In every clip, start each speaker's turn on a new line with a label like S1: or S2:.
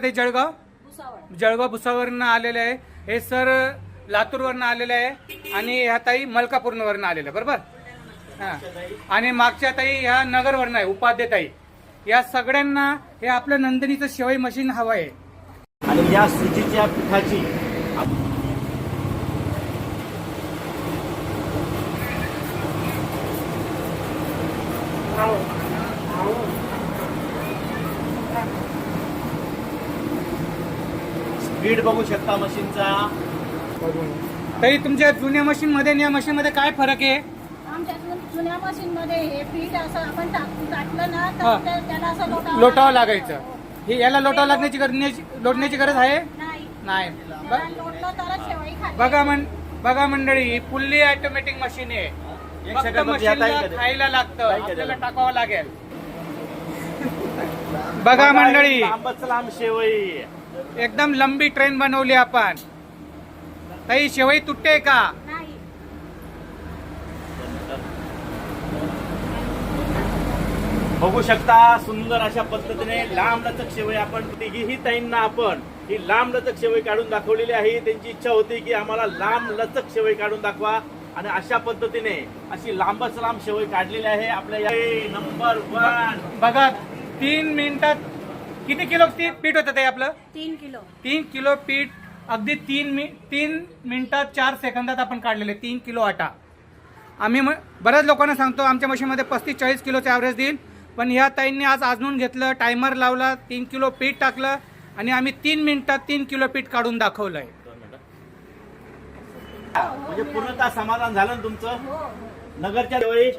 S1: ते जळगाव भुसावरनं आलेले आहे. हे सर लातूरवरनं आलेले आहे आणि ह्या ताई मलकापूरवरनं आलेल्या बरोबर. हां, आणि मागच्या ताई ह्या नगरवरनं आहे, उपाध्याय ताई. या सगळ्यांना हे आपलं नंदिनीचं शेवई मशीन हवं आहे.
S2: आणि या सुजीच्या पिठाची स्पीड बघू शकता मशीनचा.
S1: ताई तुमच्या जुन्या मशीन मध्ये आणि या मशीन मध्ये काय फरक आहे?
S3: आमच्या जुन्या मशीन मध्ये हे पीठ असं आपण टाकलं ना
S1: हा.
S3: तर त्याला असं
S1: लोटावं लागायचं. हे याला लोटण्याची गरज आहे
S3: नाही.
S1: नाही.
S3: त्याला लोटलं तरच शेवई खाते.
S1: बघा मंडळी, ही फुल्ली ऑटोमॅटिक मशीन आहे.
S2: एक
S1: फक्त
S2: सेकंद
S1: मशीनला
S2: बघ,
S1: खायला लागतं,
S2: काय
S1: आपल्याला
S2: केलं?
S1: टाकावं लागेल. बघा मंडळी,
S2: लांबच लांब शेवई.
S1: एकदम लंबी ट्रेन बनवली आपण. ताई शेवई तुटते का?
S3: नाही.
S2: बघू शकता सुंदर अशा पद्धतीने लांब लचक शेवई आपण तिघीही ताईंना आपण ही लांब लचक शेवई काढून दाखवलेली आहे. त्यांची इच्छा होती की आम्हाला लांब लचक शेवई काढून दाखवा आणि अशा पद्धतीने अशी लांबच लांब शेवई काढलेली आहे आपल्या नंबर 1.
S1: बघा 3 मिनिटात किती किलो पीठ होतं ते आपलं?
S3: 3 किलो.
S1: 3 किलो पीठ अगदी 3 मिनिटात 4 सेकंदात आपण काढलेले 3 किलो आटा. आम्ही बऱ्याच लोकांना सांगतो आमच्या मशीनमध्ये 35-40 किलोचं ॲव्हरेज देईल, पण ह्या ताईंनी आज आजनून घेतलं, टायमर लावला, 3 किलो पीठ टाकलं आणि आम्ही 3 मिनिटात 3 किलो पीठ काढून दाखवलंय.
S2: म्हणजे पूर्णतः समाधान झालं ना तुमचं?
S3: हो.
S2: नगरच्या शेवई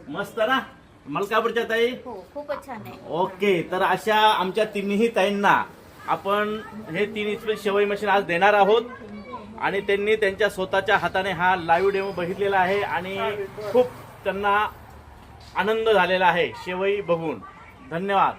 S2: मस्त ना? मलकापूरच्या ताई
S3: हो, खूपच छान आहे.
S2: ओके. तर अशा आमच्या तिन्ही ताईंना आपण हे 3 इंच शेवई मशीन आज देणार आहोत आणि त्यांनी त्यांच्या स्वतःच्या हाताने हा लाईव्ह डेमो बघितलेला आहे आणि खूप त्यांना आनंद झालेला आहे शेवई बघून. धन्यवाद.